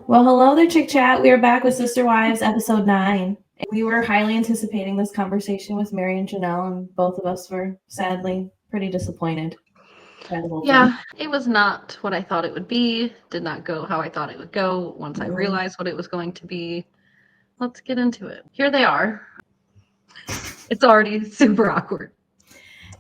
Well, hello there, Chick Chat. We are back with Sister Wives, episode 9. We were highly anticipating this conversation with Meri and Janelle, and both of us were sadly pretty disappointed by the whole thing. It was not what I thought it would be. Did not go how I thought it would go once I realized what it was going to be. Let's get into it. Here they are. It's already super awkward.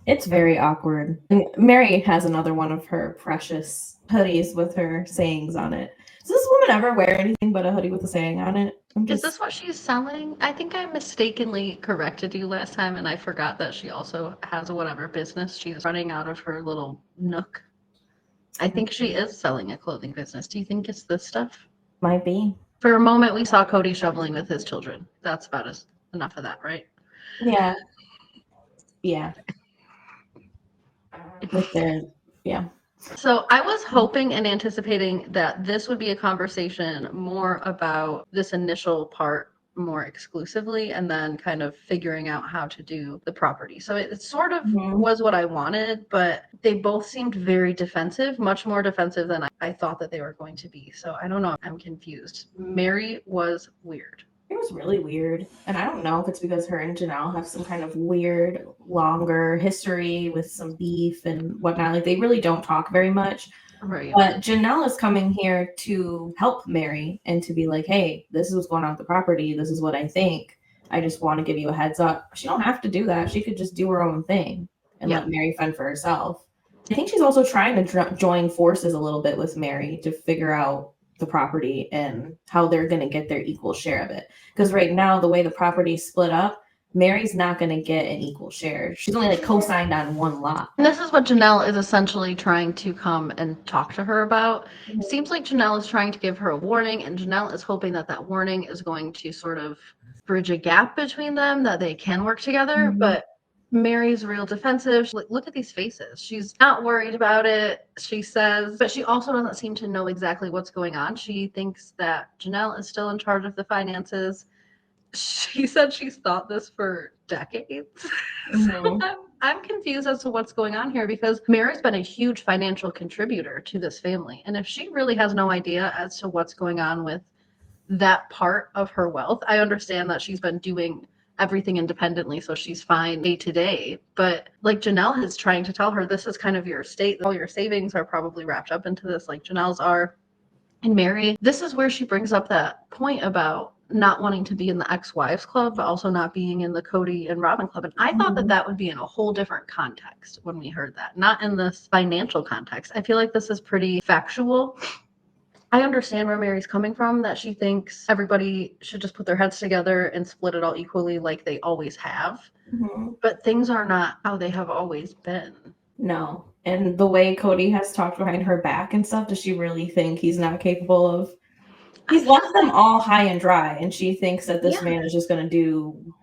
It's very awkward. And Meri has another one of her precious hoodies with her sayings on it. Does this woman ever wear anything but a hoodie with a saying on it? Is this what she's selling? I think I mistakenly corrected you last time, and I forgot that she also has whatever business she's running out of her little nook. I think she is selling a clothing business. Do you think it's this stuff? Might be. For a moment, we saw Kody shoveling with his children. That's about enough of that, right? Yeah. Yeah. With their, yeah. So I was hoping and anticipating that this would be a conversation more about this initial part more exclusively and then kind of figuring out how to do the property. So it sort of was what I wanted, but they both seemed very defensive, much more defensive than I thought that they were going to be. So I don't know. I'm confused. Meri was weird. It was really weird. And I don't know if it's because her and Janelle have some kind of weird, longer history with some beef and whatnot. Like, they really don't talk very much. Right. But Janelle is coming here to help Meri and to be like, hey, this is what's going on with the property. This is what I think. I just want to give you a heads up. She don't have to do that. She could just do her own thing and let Meri fend for herself. I think she's also trying to join forces a little bit with Meri to figure out the property and how they're going to get their equal share of it. Because right now, the way the property is split up, Meri's not going to get an equal share. She's only like co-signed on one lot. And this is what Janelle is essentially trying to come and talk to her about. It seems like Janelle is trying to give her a warning, and Janelle is hoping that that warning is going to sort of bridge a gap between them, that they can work together. But Meri's real defensive. Look at these faces. She's not worried about it, she says, but she also doesn't seem to know exactly what's going on. She thinks that Janelle is still in charge of the finances. She said she's thought this for decades. So I'm confused as to what's going on here because Meri's been a huge financial contributor to this family. And if she really has no idea as to what's going on with that part of her wealth, I understand that she's been doing everything independently, so she's fine day to day. But like Janelle is trying to tell her, this is kind of your estate. All your savings are probably wrapped up into this, like Janelle's are. And Meri, this is where she brings up that point about not wanting to be in the ex-wives club, but also not being in the Kody and Robyn club. And I thought that that would be in a whole different context when we heard that, not in this financial context. I feel like this is pretty factual. I understand where Meri's coming from, that she thinks everybody should just put their heads together and split it all equally like they always have. But things are not how they have always been. No. And the way Kody has talked behind her back and stuff, does she really think he's not capable of? He's left them all high and dry, and she thinks that this man is just going to do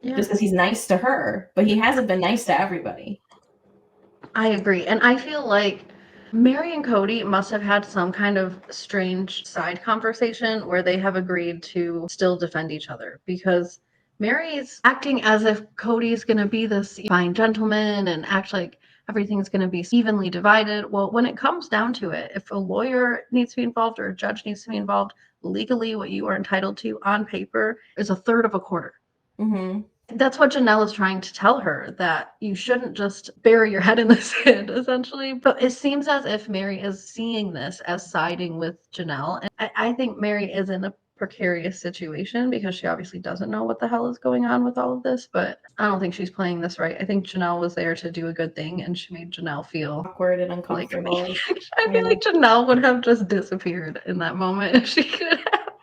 just because he's nice to her, but he hasn't been nice to everybody. I agree. And I feel like Meri and Kody must have had some kind of strange side conversation where they have agreed to still defend each other, because Meri's acting as if Kody's going to be this fine gentleman and act like everything's going to be evenly divided. Well, when it comes down to it, if a lawyer needs to be involved or a judge needs to be involved, legally what you are entitled to on paper is a third of a quarter. That's what Janelle is trying to tell her, that you shouldn't just bury your head in the sand, essentially. But it seems as if Meri is seeing this as siding with Janelle. And I think Meri is in a precarious situation because she obviously doesn't know what the hell is going on with all of this. But I don't think she's playing this right. I think Janelle was there to do a good thing, and she made Janelle feel awkward and uncomfortable. I feel like Janelle would have just disappeared in that moment if she could have.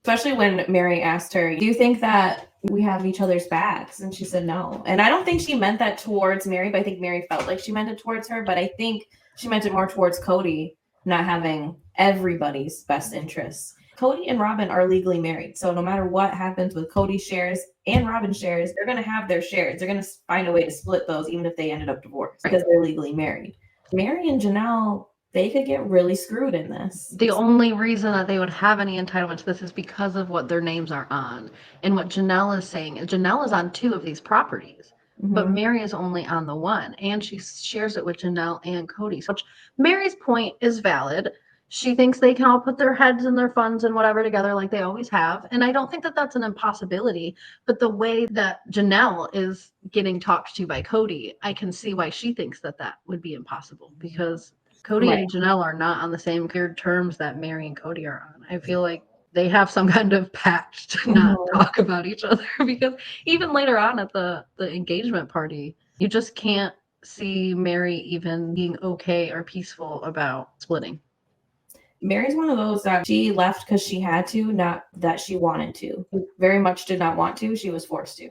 Especially when Meri asked her, do you think that we have each other's backs? And she said no. And I don't think she meant that towards Meri, but I think Meri felt like she meant it towards her. But I think she meant it more towards Kody not having everybody's best interests. Kody and Robyn are legally married. So no matter what happens with Kody's shares and Robyn's shares, they're going to have their shares. They're going to find a way to split those, even if they ended up divorced, because they're legally married. Meri and Janelle, they could get really screwed in this. The only reason that they would have any entitlement to this is because of what their names are on. And what Janelle is saying is Janelle is on 2 of these properties, but Meri is only on the one. And she shares it with Janelle and Kody, which Meri's point is valid. she thinks they can all put their heads and their funds and whatever together like they always have. And I don't think that that's an impossibility. But the way that Janelle is getting talked to by Kody, I can see why she thinks that that would be impossible, because Kody Right. and Janelle are not on the same weird terms that Meri and Kody are on. I feel like they have some kind of pact to not Mhm. talk about each other, because even later on at the engagement party, you just can't see Meri even being okay or peaceful about splitting. Mary's one of those that she left because she had to, not that she wanted to. Very much did not want to. She was forced to.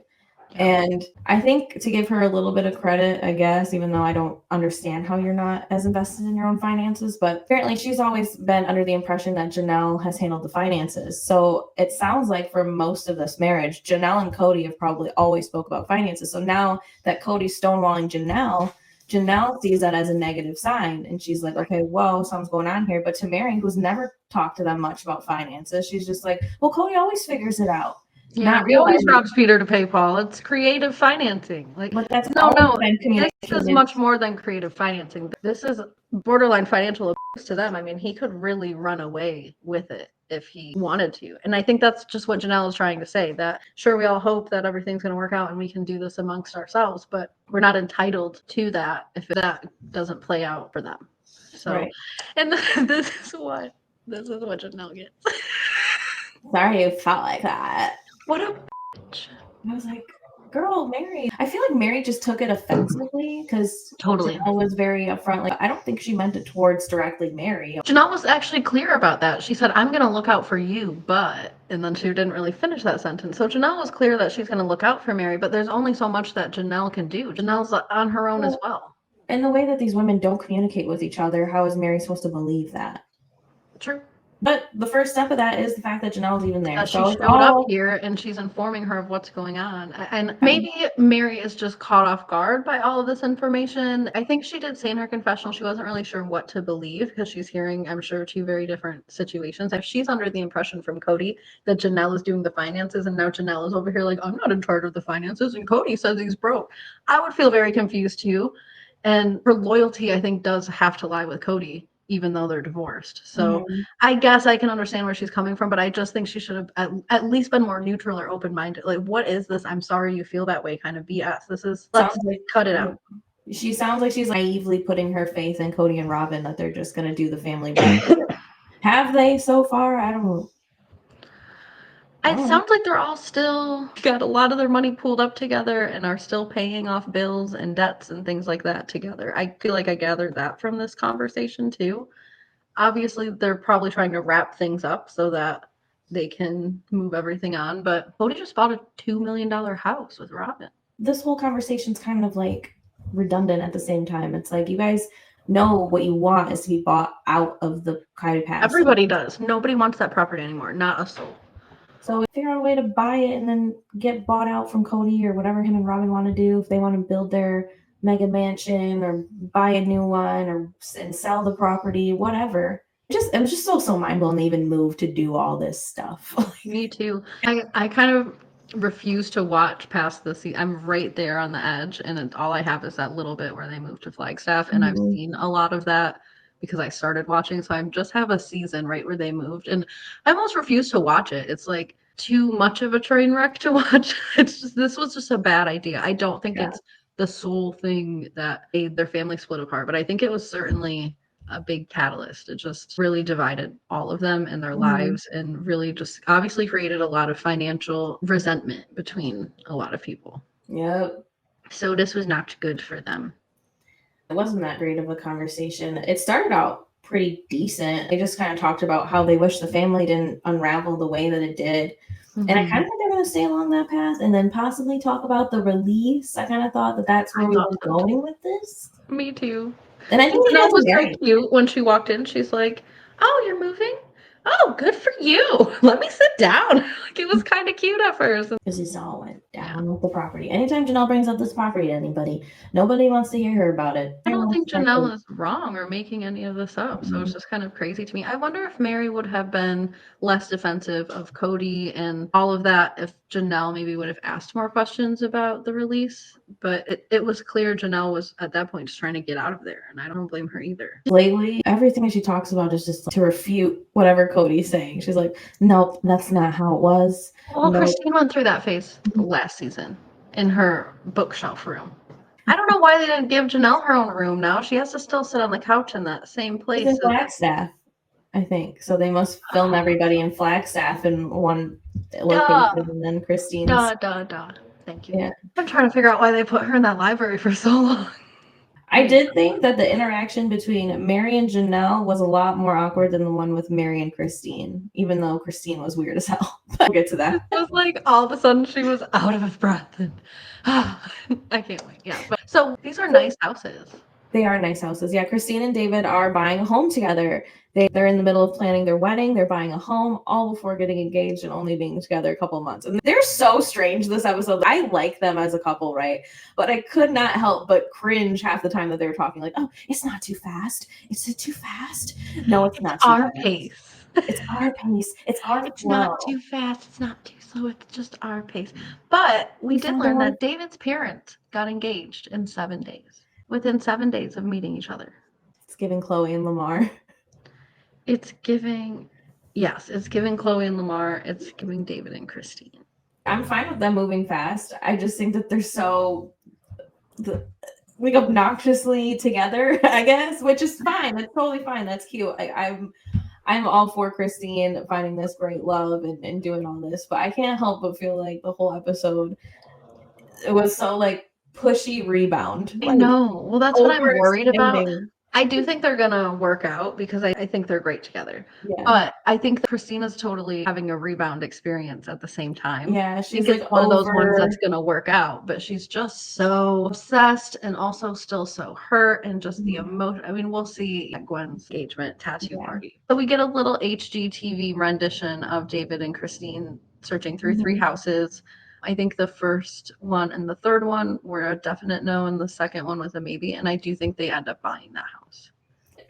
And I think, to give her a little bit of credit, I guess, even though I don't understand how you're not as invested in your own finances, but apparently she's always been under the impression that Janelle has handled the finances. So it sounds like for most of this marriage, Janelle and Kody have probably always spoke about finances. So now that Kody's stonewalling Janelle, Janelle sees that as a negative sign, and she's like, okay, whoa, something's going on here. But to Meri, who's never talked to them much about finances, she's just like, well, Kody always figures it out. Yeah, Not he always realizing, robs Peter to pay Paul. It's creative financing. Like, but that's no, always no, been this is communicated. much more than creative financing. This is borderline financial abuse to them. I mean, he could really run away with it if he wanted to. And I think that's just what Janelle is trying to say, that sure, we all hope that everything's going to work out and we can do this amongst ourselves, but we're not entitled to that if that doesn't play out for them. So, Right. and this is what Janelle gets. Sorry it felt like that. What a bitch. I was like, girl, Meri. I feel like Meri just took it offensively because Totally. Janelle was very upfront. Like, I don't think she meant it towards directly Meri. Janelle was actually clear about that. She said, I'm going to look out for you, but, and then she didn't really finish that sentence. So Janelle was clear that she's going to look out for Meri, but there's only so much that Janelle can do. Janelle's on her own as well. And the way that these women don't communicate with each other, how is Meri supposed to believe that? True. But the first step of that is the fact that Janelle's even there. That she So showed up here and she's informing her of what's going on. And maybe Meri is just caught off guard by all of this information. I think she did say in her confessional she wasn't really sure what to believe, because she's hearing, I'm sure, two very different situations. If she's under the impression from Kody that Janelle is doing the finances, and now Janelle is over here like, I'm not in charge of the finances, and Kody says he's broke, I would feel very confused too. And her loyalty, I think, does have to lie with Kody, even though they're divorced. So I guess I can understand where she's coming from, but I just think she should have at least been more neutral or open-minded. Like, what is this? I'm sorry you feel that way kind of BS. This is, let's cut it out. She sounds like she's naively putting her faith in Kody and Robyn that they're just going to do the family right. Have they so far? I don't know. It sounds like they're all still got a lot of their money pooled up together and are still paying off bills and debts and things like that together. I feel like I gathered that from this conversation too. Obviously, they're probably trying to wrap things up so that they can move everything on. But Kody just bought a $2 million house with Robyn. This whole conversation's kind of like redundant at the same time. It's like, you guys know what you want is to be bought out of the Kody past. Everybody does. Nobody wants that property anymore. Not a soul. So figure out a way to buy it and then get bought out from Kody or whatever him and Robyn want to do. If they want to build their mega mansion or buy a new one and sell the property, whatever. It was just so mind-blowing they even moved to do all this stuff. Me too. I kind of refuse to watch past the season. I'm right there on the edge, and all I have is that little bit where they moved to Flagstaff, and I've seen a lot of that because I started watching. So I just have a season right where they moved, and I almost refuse to watch it. It's like too much of a train wreck to watch. It's just, this was just a bad idea. I don't think it's the sole thing that made their family split apart, but I think it was certainly a big catalyst. It just really divided all of them and their lives, and really just obviously created a lot of financial resentment between a lot of people. Yep. So this was not good for them. It wasn't that great of a conversation. It started out pretty decent. They just kind of talked about how they wish the family didn't unravel the way that it did. And I kind of think they're going to stay along that path and then possibly talk about the release. I kind of thought that that's where we were going with this. Me too. And I think Janelle was so cute when she walked in. She's like, "Oh, you're moving? Oh, good for you. Let me sit down." Like, it was kind of cute at first. Because this all went down with the property. Anytime Janelle brings up this property to anybody, nobody wants to hear her about it. I don't think Janelle is wrong or making any of this up. So it's just kind of crazy to me. I wonder if Meri would have been less defensive of Kody and all of that if Janelle maybe would have asked more questions about the release, but it was clear Janelle was at that point just trying to get out of there, and I don't blame her either. Lately, everything she talks about is just to refute whatever Kody's saying. She's like, nope, that's not how it was. Well, Nope. Christine went through that phase last season in her bookshelf room. I don't know why they didn't give Janelle her own room now. She has to still sit on the couch in that same place. It's in Flagstaff, I think. So they must film everybody in Flagstaff in one location, and then Christine's. Thank you. Yeah. I'm trying to figure out why they put her in that library for so long. I did think that the interaction between Meri and Janelle was a lot more awkward than the one with Meri and Christine, even though Christine was weird as hell. But we'll get to that. It was like all of a sudden she was out of breath, and I can't wait. Yeah, but so these are nice houses. They are nice houses. Yeah, Christine and David are buying a home together. They're in the middle of planning their wedding. They're buying a home all before getting engaged and only being together a couple months. And they're so strange this episode. I like them as a couple, right? But I could not help but cringe half the time that they were talking like, oh, it's not too fast. Is it too fast? No, it's not too Our fast. pace. It's our pace. It's our It's flow. not too fast. It's not too slow. It's just our pace. But we did learn that David's parents got engaged in 7 days. Within 7 days of meeting each other. It's giving Chloe and Lamar. It's giving, yes, it's giving Chloe and Lamar. It's giving David and Christine. I'm fine with them moving fast. I just think that they're so like obnoxiously together, I guess, which is fine. It's totally fine. That's cute. I'm all for Christine finding this great love and doing all this, but I can't help but feel like the whole episode, it was so like pushy rebound. I know. Well, that's what I'm worried about. overextending. I do think they're gonna work out because I think they're great together. Yeah. But I think that Christina's totally having a rebound experience at the same time. Yeah, I she's think like it's one of those ones that's gonna work out, but she's just so obsessed and also still so hurt and just the emotion. I mean, we'll see at Gwen's engagement tattoo party. So we get a little HGTV rendition of David and Christine searching through 3 houses. I think the first one and the third one were a definite no, and the second one was a maybe. And I do think they end up buying that house.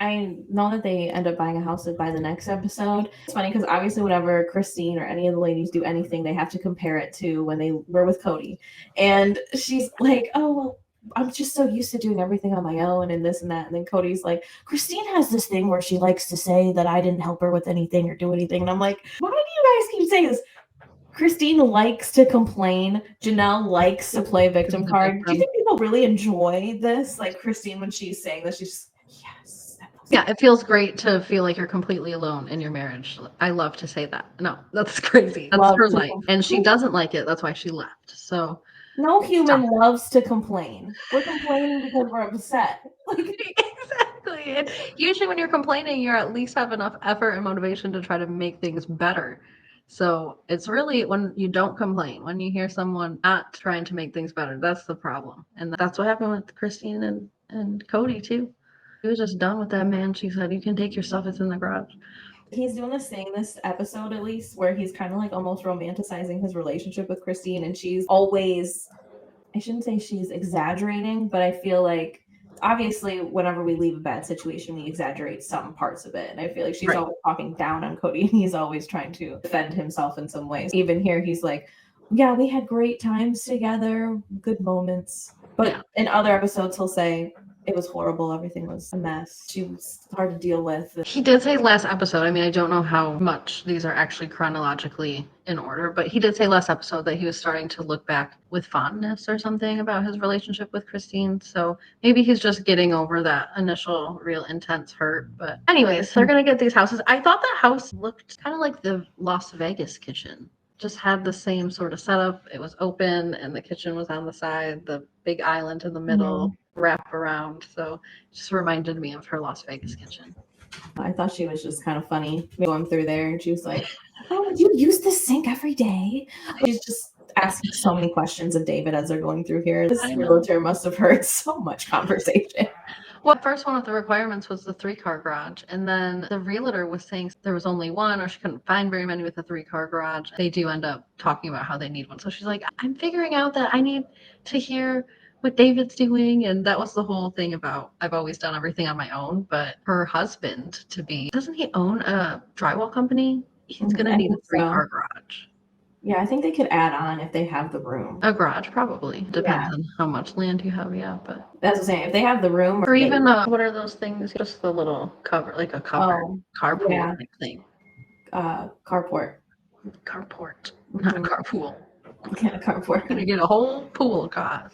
I know that they end up buying a house by the next episode. It's funny because obviously whenever Christine or any of the ladies do anything, they have to compare it to when they were with Kody. And she's like, oh, well, I'm just so used to doing everything on my own and this and that. And then Cody's like, Christine has this thing where she likes to say that I didn't help her with anything or do anything. And I'm like, why do you guys keep saying this? Christine likes to complain. Janelle likes to play victim card. Do you think people really enjoy this? Like Christine, when she's saying this, she's just, yes. Yeah, it feels great to feel like you're completely alone in your marriage. I love to say that. No, that's crazy. That's her life. And she doesn't like it. That's why she left. So no human loves to complain. We're complaining because we're upset. Exactly. And usually when you're complaining, you at least have enough effort and motivation to try to make things better. So it's really when you don't complain, when you hear someone not trying to make things better, that's the problem. And that's what happened with Christine and Kody too. He was just done with that man. She said, you can take your stuff, it's in the garage. He's doing this thing this episode at least where he's kind of like almost romanticizing his relationship with Christine, and she's always, I shouldn't say she's exaggerating, but I feel like obviously whenever we leave a bad situation we exaggerate some parts of it, and I feel like she's always talking down on Kody and he's always trying to defend himself in some ways. Even here he's like, yeah, we had great times together, good moments, but in other episodes he'll say it was horrible, everything was a mess, she was hard to deal with. He did say last episode, I mean, I don't know how much these are actually chronologically in order, but he did say last episode that he was starting to look back with fondness or something about his relationship with Christine. So maybe he's just getting over that initial real intense hurt. But anyways, they're going to get these houses. I thought that house looked kind of like the Las Vegas kitchen. Just had the same sort of setup. It was open and the kitchen was on the side, the big island in the middle, wrap around. So it just reminded me of her Las Vegas kitchen. I thought she was just kind of funny going through there, and she was like, oh, you use this sink every day? She's just asking so many questions of David as they're going through here. This realtor must have heard so much conversation. Well, first one of the requirements was the 3-car garage, and then the realtor was saying there was only one, or she couldn't find very many with a 3-car garage. They do end up talking about how they need one. So she's like, I'm figuring out that I need to hear what David's doing. And that was the whole thing about, I've always done everything on my own, but her husband doesn't he own a drywall company? He's going to need a 3-car garage. Yeah, I think they could add on if they have the room. A garage, probably. Depends on how much land you have, yeah. But That's what I'm saying. If they have the room, or even what are those things? Just the little cover, like a covered carpool yeah, type thing. Carport. Carport, not a carpool. Yeah, carport. Gonna get a whole pool cars.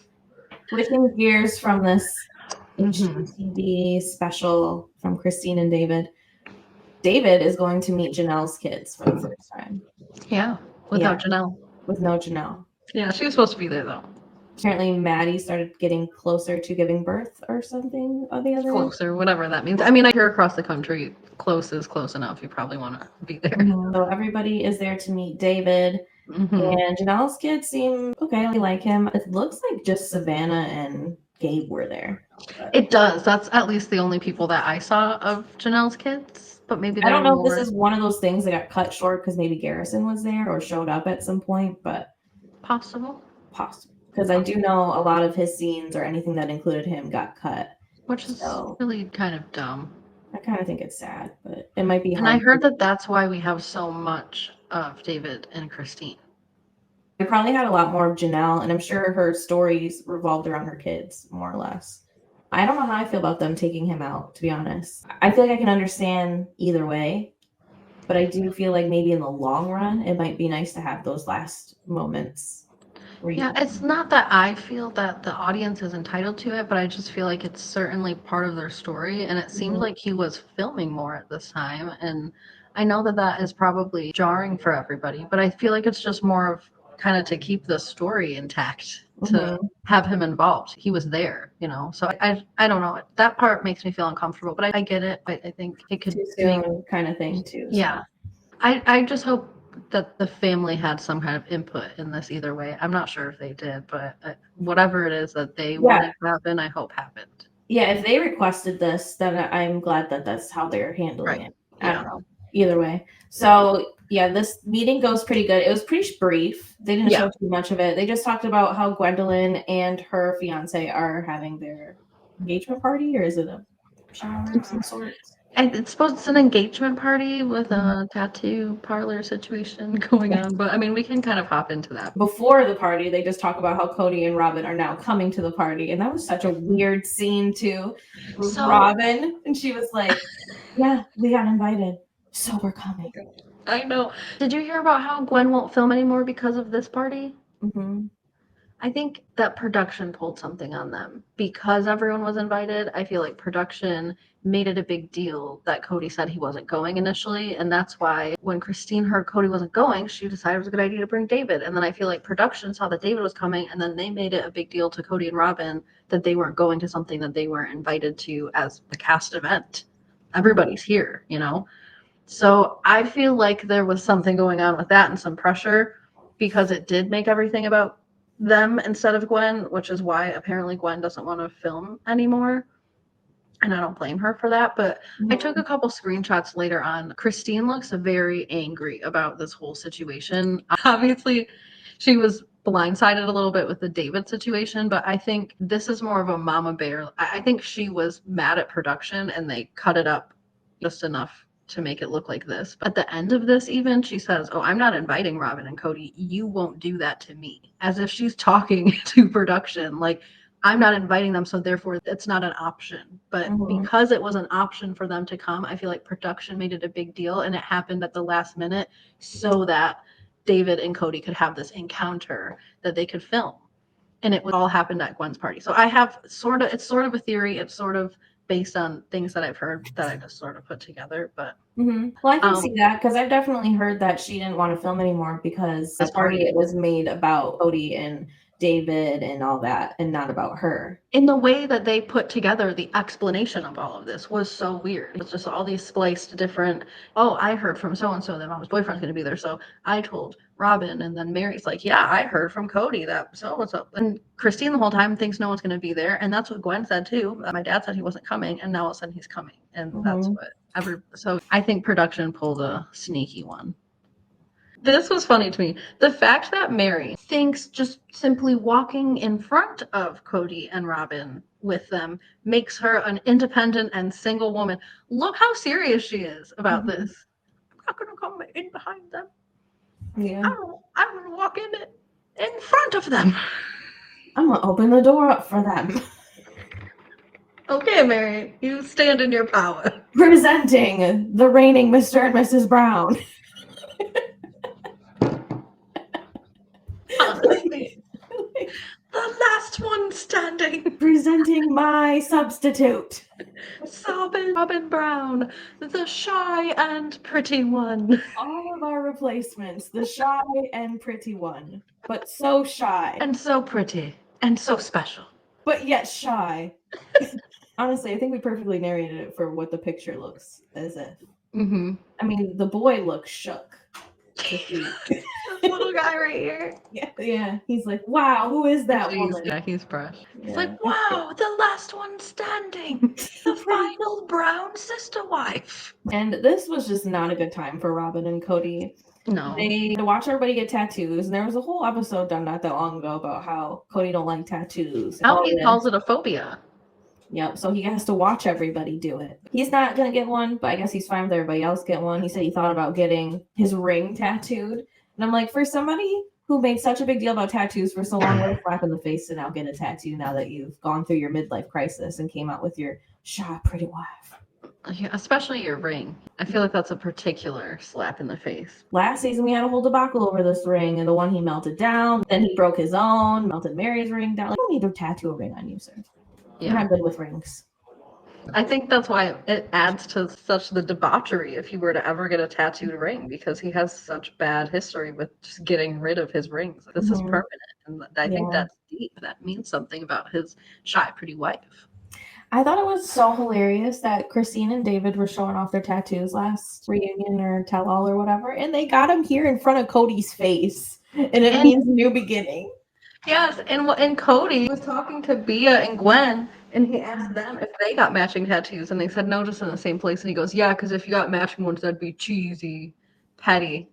Switching gears from this HGTV special from Christine and David. David is going to meet Janelle's kids for the first time. Yeah, without Janelle. With no Janelle. Yeah, she was supposed to be there though. Apparently, Maddie started getting closer to giving birth or something of the other day. Closer, whatever that means. I mean, I hear across the country, close is close enough. You probably want to be there. So everybody is there to meet David. And Janelle's kids seem okay. I like him. It looks like just Savannah and Gabe were there. It does. That's at least the only people that I saw of Janelle's kids. But maybe I don't know if this is one of those things that got cut short because maybe Garrison was there or showed up at some point, but possible. Because I do know a lot of his scenes or anything that included him got cut. Which is really kind of dumb. I kind of think it's sad, but it might be hard. And I heard that that's why we have so much of David and Christine. We probably had a lot more of Janelle, and I'm sure her stories revolved around her kids, more or less. I don't know how I feel about them taking him out, to be honest. I feel like I can understand either way, but I do feel like maybe in the long run, it might be nice to have those last moments. Yeah, it's not that I feel that the audience is entitled to it, but I just feel like it's certainly part of their story. And it seems like he was filming more at this time. And I know that that is probably jarring for everybody, but I feel like it's just more of kind of to keep the story intact, to have him involved. He was there, you know. So I don't know. That part makes me feel uncomfortable, but I get it. I think it could be kind of thing too. Yeah. I just hope that the family had some kind of input in this either way. I'm not sure if they did, but whatever it is that they wanted to happen, I hope happened. Yeah, if they requested this, then I'm glad that that's how they're handling it. I don't know. Either way. So, yeah, this meeting goes pretty good. It was pretty brief. They didn't show too much of it. They just talked about how Gwendolyn and her fiance are having their engagement party, or is it a shower of some sort? I suppose it's an engagement party with a tattoo parlor situation going on, but I mean, we can kind of hop into that. Before the party, they just talk about how Kody and Robyn are now coming to the party, and that was such a weird scene too. Robyn, and she was like, "Yeah, we got invited, so we're coming." I know. Did you hear about how Gwen won't film anymore because of this party? I think that production pulled something on them because everyone was invited. I feel like production made it a big deal that Kody said he wasn't going initially. And that's why when Christine heard Kody wasn't going, she decided it was a good idea to bring David. And then I feel like production saw that David was coming, and then they made it a big deal to Kody and Robyn that they weren't going to something that they weren't invited to as the cast event. Everybody's here, you know? So I feel like there was something going on with that and some pressure because it did make everything about them instead of Gwen, which is why apparently Gwen doesn't want to film anymore. And I don't blame her for that. But I took a couple screenshots later on. Christine looks very angry about this whole situation. Obviously, she was blindsided a little bit with the David situation, but I think this is more of a mama bear. I think she was mad at production and they cut it up just enough to make it look like this. But at the end of this, even she says, "Oh, I'm not inviting Robyn and Kody. You won't do that to me," as if she's talking to production. Like, I'm not inviting them, so therefore it's not an option. But because it was an option for them to come, I feel like production made it a big deal, and it happened at the last minute so that David and Kody could have this encounter that they could film. And it all happened at Gwen's party. So I have it's sort of a theory. It's sort of based on things that I've heard that I just sort of put together. But well, I can see that because I've definitely heard that she didn't want to film anymore because the party it was made about Kody and David and all that, and not about her. In the way that they put together the explanation of all of this was so weird. It's just all these spliced different, "Oh, I heard from so-and-so that mom's boyfriend's going to be there, so I told Robyn," and then Mary's like, "Yeah, I heard from Kody that so-and-so." And Christine the whole time thinks no one's going to be there, and that's what Gwen said too. My dad said he wasn't coming, and now all of a sudden he's coming. And that's what so I think production pulled a sneaky one. This was funny to me. The fact that Meri thinks just simply walking in front of Kody and Robyn with them makes her an independent and single woman. Look how serious she is about this. I'm not going to come in behind them. Yeah. I'm gonna walk in front of them. I'm gonna open the door up for them. Okay, Meri, you stand in your power. Presenting the reigning Mr. and Mrs. Brown. Honestly, the last one standing. Presenting my substitute. Robyn Brown, the shy and pretty one. All of our replacements, the shy and pretty one, but so shy. And so pretty. And so special. But yet shy. Honestly, I think we perfectly narrated it for what the picture looks as if. Mm-hmm. I mean, the boy looks shook. This little guy right here. Yeah. He's like, wow, who is that woman? Yeah, he's fresh. He's Yeah. like, wow, the last one standing. The final brown sister wife. And this was just not a good time for Robyn and Kody. No. They had to watch everybody get tattoos, and there was a whole episode done not that long ago about how Kody don't like tattoos. Now he calls it a phobia. Yep, so he has to watch everybody do it. He's not gonna get one, but I guess he's fine with everybody else get one. He said he thought about getting his ring tattooed. And I'm like, for somebody who made such a big deal about tattoos for so long, what a slap in the face to now get a tattoo now that you've gone through your midlife crisis and came out with your shy, pretty wife. Yeah, especially your ring. I feel like that's a particular slap in the face. Last season, we had a whole debacle over this ring, and the one he melted down. Then he broke his own, melted Meri's ring down. Like, you don't need to tattoo a ring on you, sir. Yeah. You're not good with rings. I think that's why it adds to such the debauchery if you were to ever get a tattooed ring, because he has such bad history with just getting rid of his rings. This is permanent. And I think that's deep. That means something about his shy, pretty wife. I thought it was so hilarious that Christine and David were showing off their tattoos last reunion or tell-all or whatever, and they got them here in front of Kody's face, and it means new beginning. Yes, and Kody was talking to Bia and Gwen, and he asked them if they got matching tattoos, and they said no, just in the same place. And he goes, yeah, because if you got matching ones, that'd be cheesy. Petty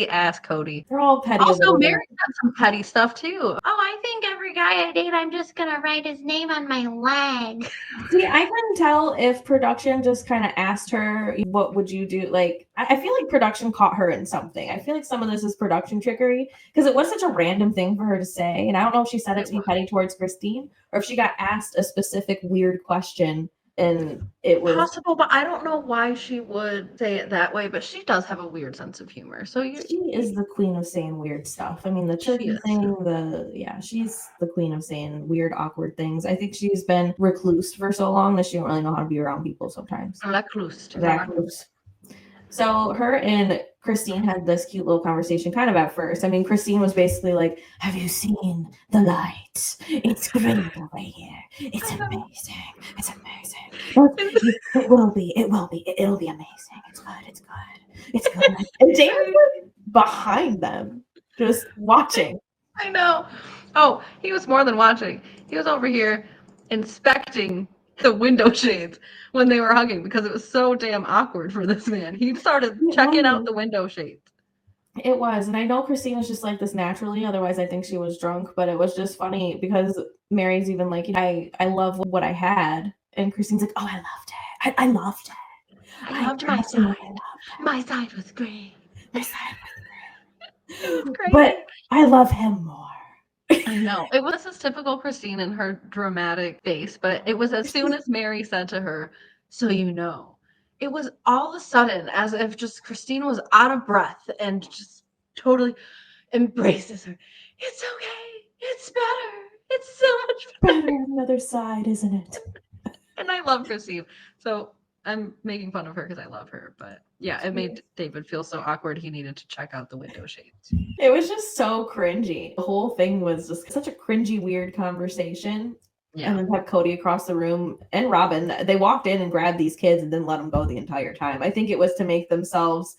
ass Kody. They're all petty. Also, Meri had some petty stuff too. Oh, I think every guy I date, I'm just gonna write his name on my leg. See, I couldn't tell if production just kind of asked her, what would you do? Like, I feel like production caught her in something. I feel like some of this is production trickery because it was such a random thing for her to say. And I don't know if she said it to be petty towards Christine or if she got asked a specific weird question and it was possible, but I don't know why she would say it that way, but she does have a weird sense of humor. So she is the queen of saying weird stuff. I mean, the turkey thing, she's the queen of saying weird, awkward things. I think she's been recluse for so long that she don't really know how to be around people sometimes. Recluse. So her and Christine had this cute little conversation kind of at first. I mean, Christine was basically like, have you seen the lights? It's great over here. It's amazing. It's amazing. It will be. It'll be amazing. It's good. And David was behind them, just watching. I know. Oh, he was more than watching. He was over here inspecting the window shades when they were hugging because it was so damn awkward for this man. He started checking out the window shades. It was, and I know Christine was just like this naturally, otherwise I think she was drunk, but it was just funny because Meri's even like, I love what I had, and Christine's like, oh, I loved it. I loved it. I loved my side. My side was great. Great. But I love him more. I know. It was this typical Christine in her dramatic face, but it was as soon as Meri said to her, so you know, it was all of a sudden as if just Christine was out of breath and just totally embraces her. It's okay. It's better. It's so much better. On the other side, isn't it? And I love Christine. So I'm making fun of her because I love her, but yeah, it made David feel so awkward he needed to check out the window shades. It was just so cringy. The whole thing was just such a cringy, weird conversation. Yeah. And then have Kody across the room and Robyn. They walked in and grabbed these kids and didn't let them go the entire time. I think it was to make themselves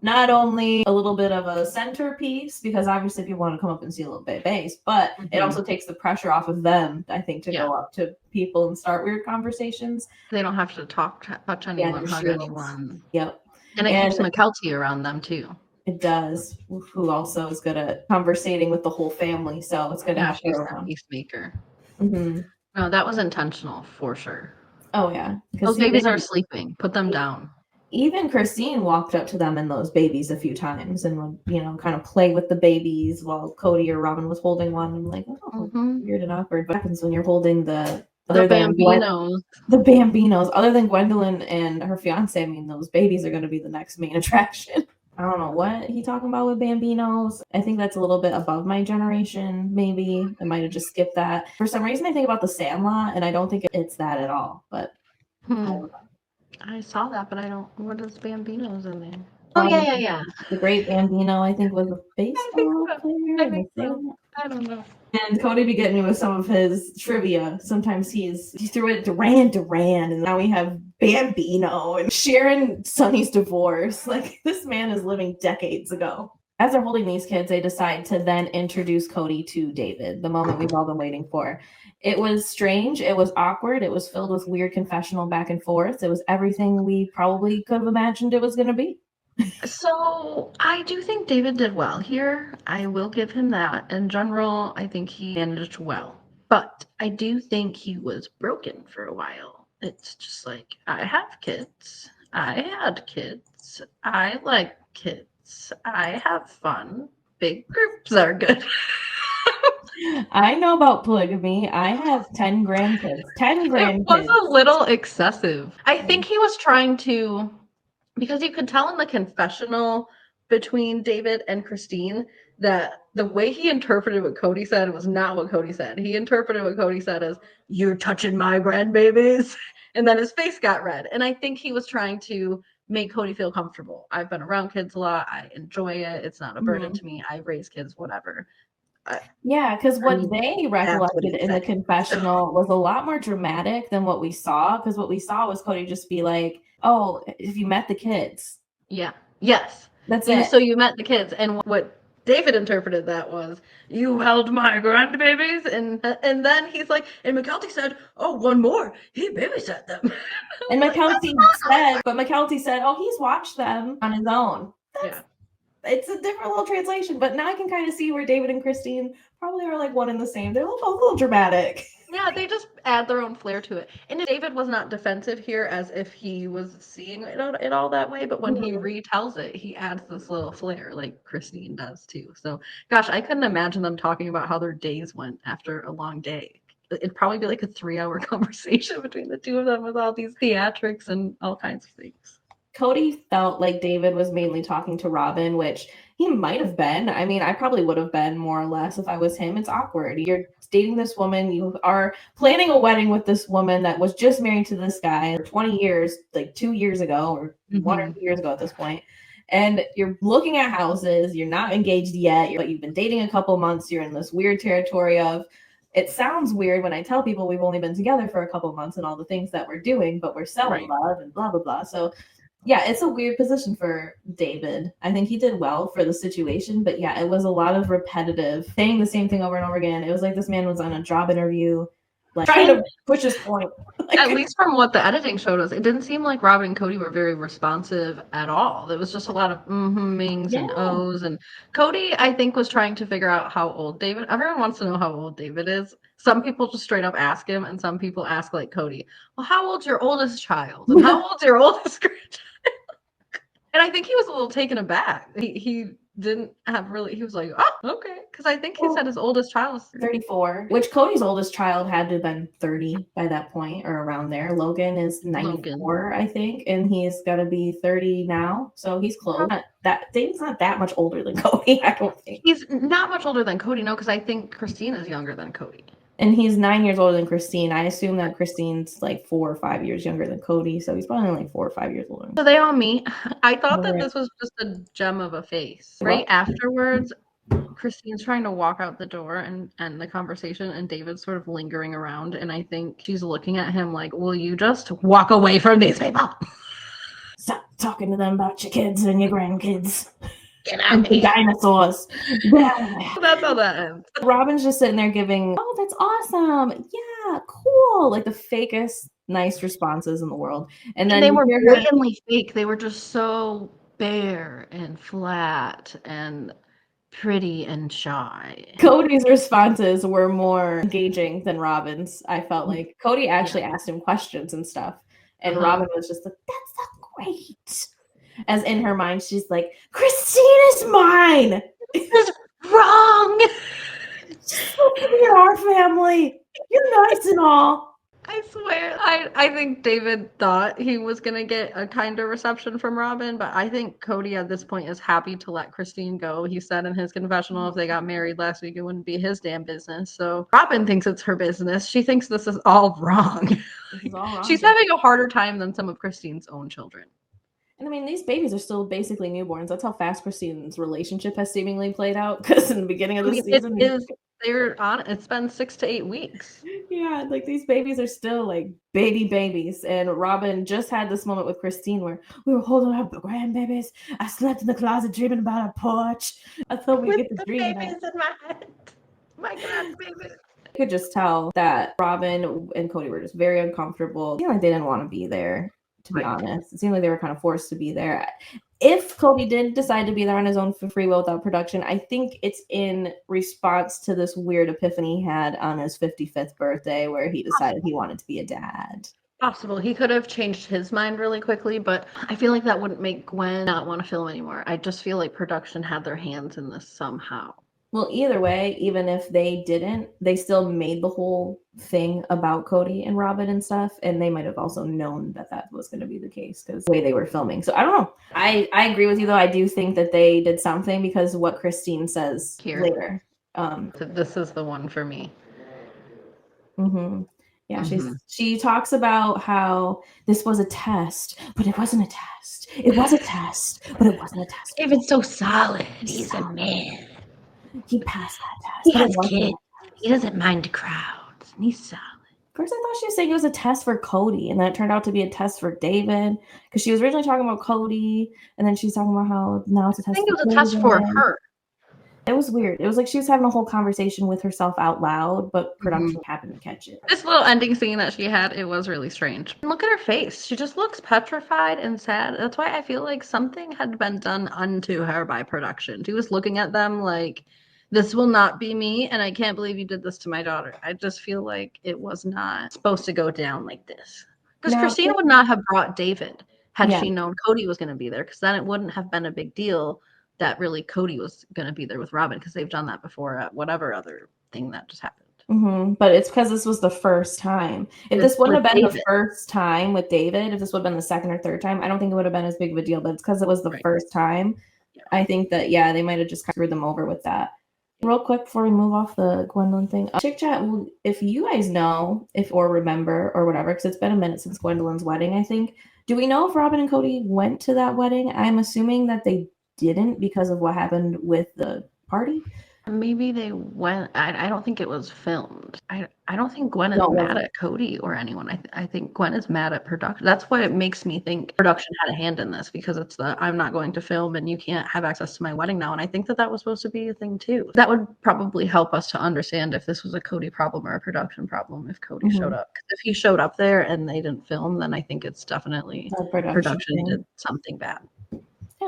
not only a little bit of a centerpiece, because obviously people want to come up and see a little bit of base, but it also takes the pressure off of them, I think, to go up to people and start weird conversations. They don't have to touch anyone, hug anyone. Yep. And it keeps McKelty around them too. It does, who also is good at conversating with the whole family, so it's good to have her around. Peacemaker. Mm-hmm. No, that was intentional for sure. Oh yeah. Those babies are sleeping. Put them down. Even Christine walked up to them and those babies a few times and would, you know, kind of play with the babies while Kody or Robyn was holding one. I'm like, oh, weird and awkward. What happens when you're holding the Bambinos? The Bambinos. Other than Gwendolyn and her fiance, I mean, those babies are going to be the next main attraction. I don't know what he talking about with Bambinos. I think that's a little bit above my generation, maybe. I might have just skipped that. For some reason, I think about the Sandlot, and I don't think it's that at all. But I saw that, but I don't. What is Bambinos in there? Oh, yeah. The great Bambino, I think, was a baseball player. I don't know. And Kody be getting me with some of his trivia. Sometimes he threw it Duran, and now we have Bambino and Sharon Sonny's divorce. Like, this man is living decades ago. As they're holding these kids, they decide to then introduce Kody to David, the moment we've all been waiting for. It was strange. It was awkward. It was filled with weird confessional back and forth. It was everything we probably could have imagined it was going to be. So I do think David did well here. I will give him that. In general, I think he managed well. But I do think he was broken for a while. It's just like, I have kids. I had kids. I like kids. I have fun. Big groups are good. I know about polygamy. I have 10 grandkids. 10 grandkids. It was a little excessive. I think he was trying to, because you could tell in the confessional between David and Christine that the way he interpreted what Kody said was not what Kody said. He interpreted what Kody said as, "You're touching my grandbabies," and then his face got red. And I think he was trying to make Kody feel comfortable. I've been around kids a lot. I enjoy it. It's not a burden to me. I raise kids, whatever. Yeah, because what they recollected in the confessional was a lot more dramatic than what we saw. Because what we saw was Kody just be like, "Oh, if you met the kids." Yeah. Yes. That's it. So you met the kids, and what David interpreted that was, "You held my grandbabies," and then he's like, and McKelty said, "Oh, one more. He babysat them." And McKelty said, "Oh, he's watched them on his own." It's a different little translation, but now I can kind of see where David and Christine probably are like one and the same. They're both a little dramatic. Yeah, they just add their own flair to it. And David was not defensive here as if he was seeing it all that way, but when he retells it, he adds this little flair like Christine does too. So, gosh, I couldn't imagine them talking about how their days went after a long day. It'd probably be like a 3-hour conversation between the two of them with all these theatrics and all kinds of things. Cody felt like David was mainly talking to Robyn, which he might have been. I mean, I probably would have been more or less if I was him. It's awkward. You're dating this woman. You are planning a wedding with this woman that was just married to this guy for 20 years, like 2 years ago or 1 or 2 years ago at this point. And you're looking at houses. You're not engaged yet, but you've been dating a couple months. You're in this weird territory of, it sounds weird when I tell people we've only been together for a couple months and all the things that we're doing, but we're selling love and blah, blah, blah. So yeah, it's a weird position for David. I think he did well for the situation, but yeah, it was a lot of repetitive, saying the same thing over and over again. It was like this man was on a job interview, like trying to push his point. At least from what the editing showed us, it didn't seem like Robyn and Kody were very responsive at all. There was just a lot of mings and ohs. And Kody, I think, was trying to figure out how old David. Everyone wants to know how old David is. Some people just straight up ask him, and some people ask like Kody, "Well, how old's your oldest child? And how old's your oldest grandchild?" And I think he was a little taken aback. He didn't have really, he was like, "Oh, okay." Because I think he said his oldest child was 34, which Cody's oldest child had to have been 30 by that point or around there. Logan is 94, I think, and he's got to be 30 now. So he's close. David's not that much older than Kody, I don't think. He's not much older than Kody, no, because I think Christine is younger than Kody. And he's 9 years older than Christine. I assume that Christine's like 4 or 5 years younger than Kody, so he's probably like 4 or 5 years older. So they all meet. I thought that this was just a gem of a face. Right afterwards, Christine's trying to walk out the door and end the conversation, and David's sort of lingering around, and I think she's looking at him like, "Will you just walk away from these people? Stop talking to them about your kids and your grandkids. Get out the dinosaurs." That's how that ends. Robyn's just sitting there giving, "Oh, that's awesome. Yeah, cool." Like the fakest nice responses in the world. And then they were blatantly fake. They were just so bare and flat and pretty and shy. Cody's responses were more engaging than Robyn's. I felt like Kody actually asked him questions and stuff. And Robyn was just like, "That's the great. As in her mind, she's like, Christine is mine. This is wrong. She's supposed to be in our family. You're nice and all. I swear, I think David thought he was gonna get a kinder reception from Robyn, but I think Kody at this point is happy to let Christine go. He said in his confessional if they got married last week, it wouldn't be his damn business. So Robyn thinks it's her business. She thinks this is all wrong. This is all wrong. She's having a harder time than some of Christine's own children. And I mean, these babies are still basically newborns. That's how fast Christine's relationship has seemingly played out. Because in the beginning of the season, it's been 6 to 8 weeks. Yeah, like these babies are still like babies. And Robyn just had this moment with Christine where we were holding our grandbabies. I slept in the closet dreaming about a porch. I thought we'd get to dream babies in my head. My grandbabies. I could just tell that Robyn and Kody were just very uncomfortable. It seemed like they didn't want to be there, to be honest. It seemed like they were kind of forced to be there. If Kody did decide to be there on his own for free will without production, I think it's in response to this weird epiphany he had on his 55th birthday where he decided he wanted to be a dad. Possible. He could have changed his mind really quickly, but I feel like that wouldn't make Gwen not want to film anymore. I just feel like production had their hands in this somehow. Well, either way, even if they didn't, they still made the whole thing about Kody and Robyn and stuff, and they might have also known that that was going to be the case because the way they were filming. So I don't know. I agree with you, though. I do think that they did something because of what Christine says Here. later. This is the one for me. Mm-hmm. Yeah, she talks about how this was a test, but it wasn't a test. It was a test, but it wasn't a test. David's so solid. He's a man. He passed that test. He but it has wasn't a kids. He doesn't mind crowds. And he's solid. First, I thought she was saying it was a test for Kody, and then it turned out to be a test for David. Because she was originally talking about Kody, and then she's talking about how now it's a test. I think it was a test for her. It was weird. It was like she was having a whole conversation with herself out loud, but production happened to catch it. This little ending scene that she had, it was really strange. And look at her face. She just looks petrified and sad. That's why I feel like something had been done unto her by production. She was looking at them like, this will not be me, and I can't believe you did this to my daughter. I just feel like it was not supposed to go down like this. Because Christine would not have brought David had she known Kody was going to be there, because then it wouldn't have been a big deal that really Kody was going to be there with Robyn, because they've done that before at whatever other thing that just happened. But it's because this was the first time. If this wouldn't have been the first time with David, if this would have been the second or third time, I don't think it would have been as big of a deal. But it's because it was the first time. Yeah. I think that, they might have just screwed them over with that. Real quick before we move off the Gwendolyn thing, Chick Chat, if you guys know or remember or whatever, because it's been a minute since Gwendolyn's wedding, I think. Do we know if Robyn and Kody went to that wedding? I'm assuming that they didn't because of what happened with the party. Maybe they went. I don't think it was filmed. I don't think Gwen is mad at Kody or anyone. I think Gwen is mad at production. That's what it makes me think production had a hand in this, because it's I'm not going to film and you can't have access to my wedding now. And I think that was supposed to be a thing too. That would probably help us to understand if this was a Kody problem or a production problem if Kody showed up. Because if he showed up there and they didn't film, then I think it's definitely production did something bad.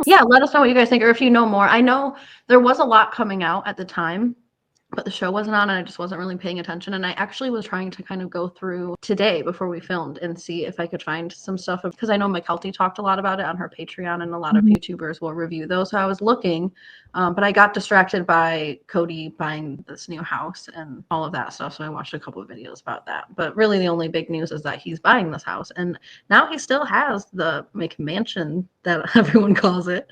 Yeah, let us know what you guys think, or if you know more. I know there was a lot coming out at the time, but the show wasn't on and I just wasn't really paying attention. And I actually was trying to kind of go through today before we filmed and see if I could find some stuff, because I know McKelty talked a lot about it on her Patreon and a lot of YouTubers will review those. So I was looking, but I got distracted by Kody buying this new house and all of that stuff. So I watched a couple of videos about that. But really the only big news is that he's buying this house. And now he still has the McMansion that everyone calls it.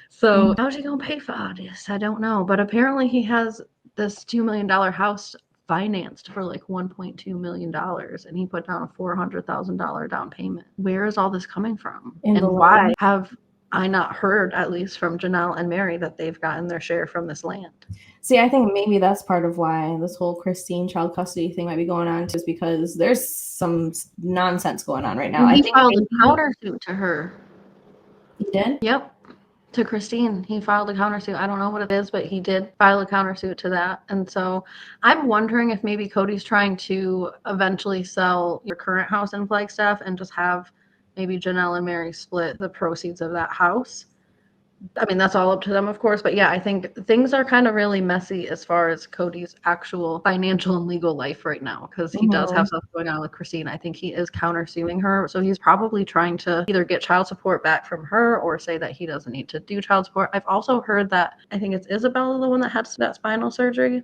So how's he going to pay for all this? I don't know. But apparently he has this $2 million house financed for like $1.2 million, and he put down a $400,000 down payment. Where is all this coming from? And why have I not heard, at least from Janelle and Meri, that they've gotten their share from this land? See, I think maybe that's part of why this whole Christine child custody thing might be going on, just because there's some nonsense going on right now. I think filed a countersuit to her. He did? Yep. To Christine, he filed a countersuit. I don't know what it is, but he did file a countersuit to that. And so I'm wondering if maybe Kody's trying to eventually sell your current house in Flagstaff and just have maybe Janelle and Meri split the proceeds of that house. I mean, that's all up to them, of course. But yeah, I think things are kind of really messy as far as Kody's actual financial and legal life right now, because he does have stuff going on with Christine. I think he is countersuing her. So he's probably trying to either get child support back from her or say that he doesn't need to do child support. I've also heard that I think it's Isabella, the one that had that spinal surgery.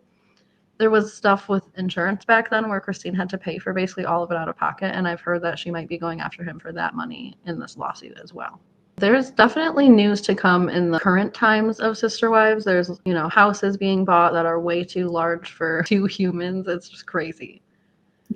There was stuff with insurance back then where Christine had to pay for basically all of it out of pocket. And I've heard that she might be going after him for that money in this lawsuit as well. There's definitely news to come in the current times of Sister Wives. There's, houses being bought that are way too large for 2 humans. It's just crazy.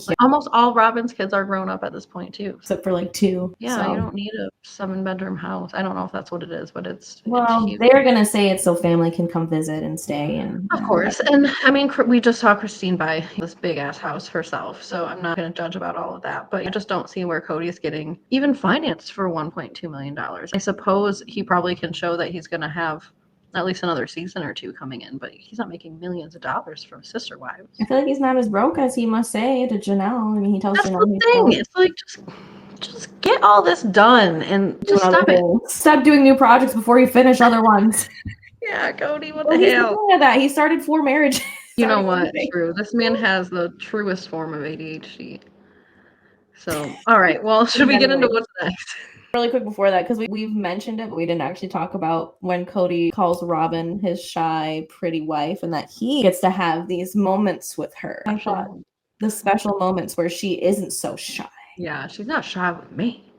Like, almost all Robyn's kids are grown up at this point too. Except for like 2. Yeah, so. You don't need a 7-bedroom house. I don't know if that's what it is, but it's Well, they're gonna say it's so family can come visit and stay, and of course. And I mean, we just saw Christine buy this big ass house herself, so I'm not gonna judge about all of that. But I just don't see where Kody's getting even financed for $1.2 million. I suppose he probably can show that he's gonna have at least another season or 2 coming in, but he's not making millions of dollars from Sister Wives. I feel like he's not as broke as he must say to Janelle. I mean, he tells That's Janelle the thing. It's like just get all this done and just stop it. Stop doing new projects before you finish other ones. Yeah, Kody, what the hell? That he started 4 marriages. You know what? True. This man has the truest form of ADHD. So, all right. Well, should we get into what's next? Really quick before that, because we've mentioned it, but we didn't actually talk about when Kody calls Robyn his shy, pretty wife, and that he gets to have these moments with her. I thought the special moments where she isn't so shy. Yeah, she's not shy with me.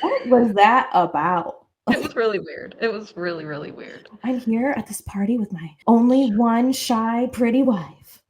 What was that about? It was really weird. It was really, really weird. I'm here at this party with my only one shy, pretty wife.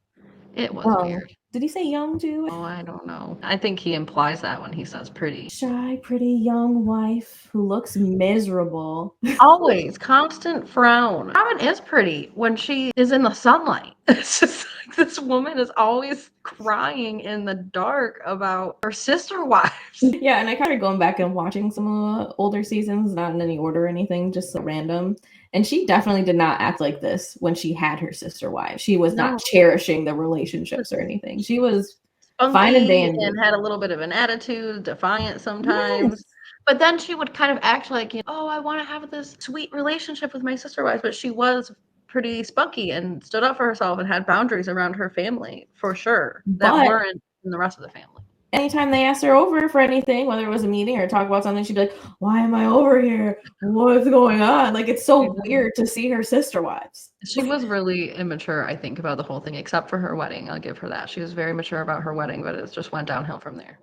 It was weird. Did he say young too? Oh, I don't know. I think he implies that when he says pretty. Shy, pretty young wife who looks miserable. Always. Constant frown. Robyn is pretty when she is in the sunlight. It's just like this woman is always crying in the dark about her sister wives. Yeah, and I kind of going back and watching some of the older seasons, not in any order or anything, just so random. And she definitely did not act like this when she had her sister wives. She was not cherishing the relationships or anything. She was fine and dandy and had a little bit of an attitude, defiant sometimes. Yes. But then she would kind of act like, I want to have this sweet relationship with my sister wives. But she was pretty spunky and stood up for herself and had boundaries around her family, for sure, that weren't in the rest of the family. Anytime they asked her over for anything, whether it was a meeting or talk about something, she'd be like, why am I over here? What's going on? Like, it's so weird to see her sister wives. She was really immature, I think, about the whole thing, except for her wedding. I'll give her that. She was very mature about her wedding, but it just went downhill from there.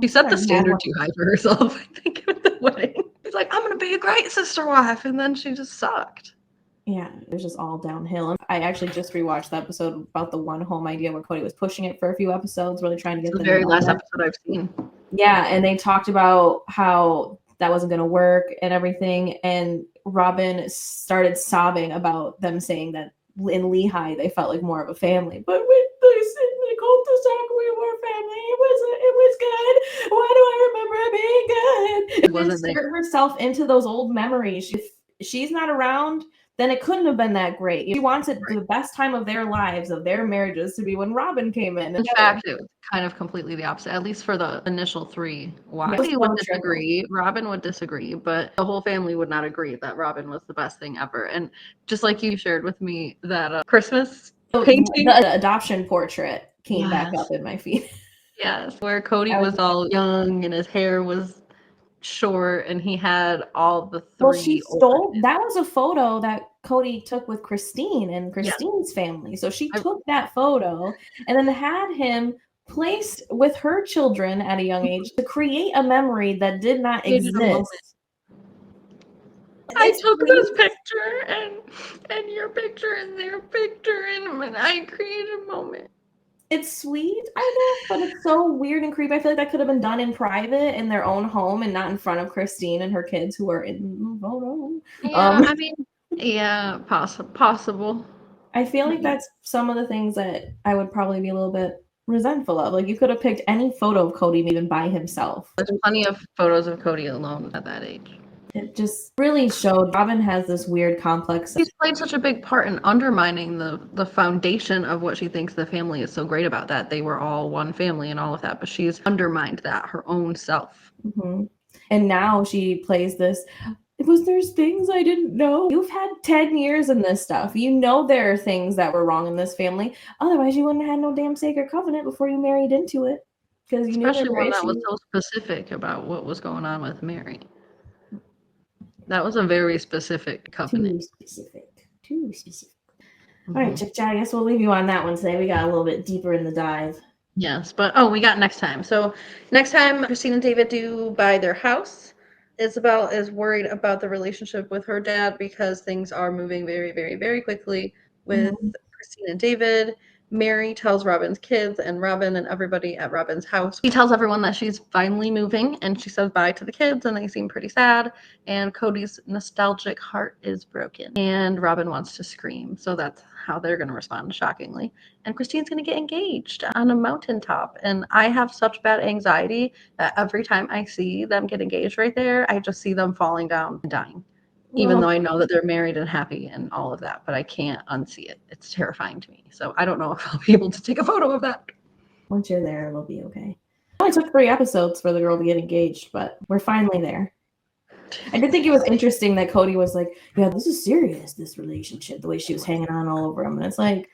She set the standard too high for herself, I think, with the wedding. She's like, I'm going to be a great sister wife. And then she just sucked. Yeah, it was just all downhill. I actually just rewatched the episode about the one home idea where Kody was pushing it for a few episodes, really trying to get the very last episode I've seen. Yeah, and they talked about how that wasn't going to work and everything. And Robyn started sobbing about them saying that in Lehigh they felt like more of a family. But when they said in the cul-de-sac we were family, it was good. Why do I remember it being good? It wasn't there. Herself into those old memories. If she's not around, then it couldn't have been that great. She wanted the best time of their lives, of their marriages, to be when Robyn came in. In fact, it was kind of completely the opposite, at least for the initial 3 wives. Kody would disagree, Robyn would disagree, but the whole family would not agree that Robyn was the best thing ever. And just like you shared with me that Christmas painting. The adoption portrait came back up in my feed. Yes, where Kody was all young and his hair was short and he had all the 3. Well, she stole that was a photo that Kody took with Christine and Christine's family. So she took that photo and then had him placed with her children at a young age to create a memory that did not exist. I took this picture and your picture and their picture and I created a moment. It's sweet, I know, but it's so weird and creepy. I feel like that could have been done in private in their own home and not in front of Christine and her kids who are in the photo. Yeah, I mean, yeah, possible. I feel like that's some of the things that I would probably be a little bit resentful of. Like, you could have picked any photo of Kody even by himself. There's plenty of photos of Kody alone at that age. It just really showed Robyn has this weird complex. She's played such a big part in undermining the foundation of what she thinks the family is so great about, that they were all one family and all of that, but she's undermined that her own self. Mm-hmm. And now she plays this, There's things I didn't know. You've had 10 years in this stuff. You know there are things that were wrong in this family. Otherwise, you wouldn't have had no damn sacred covenant before you married into it. Because you knew there Especially were one that was issues. so specific about what was going on with Meri. That was a very specific covenant. Too specific. All right, Chick Chat, I guess we'll leave you on that one today. We got a little bit deeper in the dive. Yes, but we got next time. So next time Christine and David do buy their house. Isabel is worried about the relationship with her dad because things are moving very, very, very quickly with Christine and David. Meri tells Robyn's kids and Robyn and everybody at Robyn's house. She tells everyone that she's finally moving and she says bye to the kids and they seem pretty sad. And Kody's nostalgic heart is broken and Robyn wants to scream. So that's how they're going to respond, shockingly. And Christine's going to get engaged on a mountaintop. And I have such bad anxiety that every time I see them get engaged right there, I just see them falling down and dying. Even though I know that they're married and happy and all of that, but I can't unsee it. It's terrifying to me. So I don't know if I'll be able to take a photo of that. Once you're there, it'll be okay. It only took 3 episodes for the girl to get engaged, but we're finally there. I did think it was interesting that Kody was like, yeah, this is serious, this relationship, the way she was hanging on all over him. And it's like,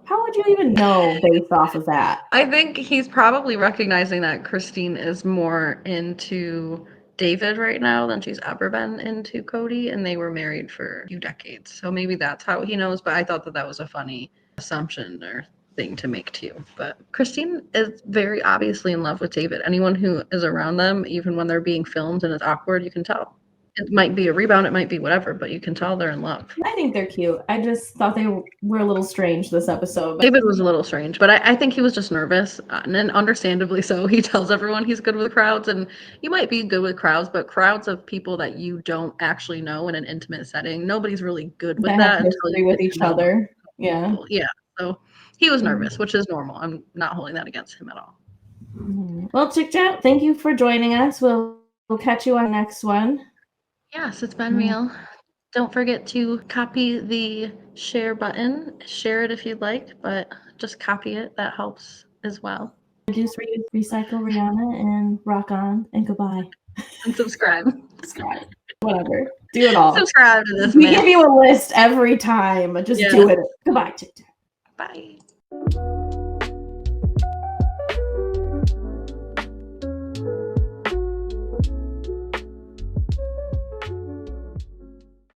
how would you even know based off of that? I think he's probably recognizing that Christine is more into David right now than she's ever been into Kody, and they were married for a few decades. So maybe that's how he knows, but I thought that was a funny assumption or thing to make too. But Christine is very obviously in love with David. Anyone who is around them, even when they're being filmed and it's awkward, you can tell. It might be a rebound, it might be whatever, but you can tell they're in love. I think they're cute. I just thought they were a little strange this episode. David was a little strange, but I think he was just nervous, and understandably so. He tells everyone he's good with crowds, and you might be good with crowds, but crowds of people that you don't actually know in an intimate setting, nobody's really good with that until you with each other. Yeah. Yeah. So he was nervous, which is normal. I'm not holding that against him at all. Well, Chick Chat, thank you for joining us. We'll catch you on the next one. Yes, it's been real. Don't forget to copy the share button. Share it if you'd like, but just copy it. That helps as well. Reduce, reuse, recycle, Rihanna, and rock on, and goodbye. And subscribe. Whatever. Do it all. Subscribe to this. We give you a list every time. Just do it. Goodbye, Chick Chat. Bye.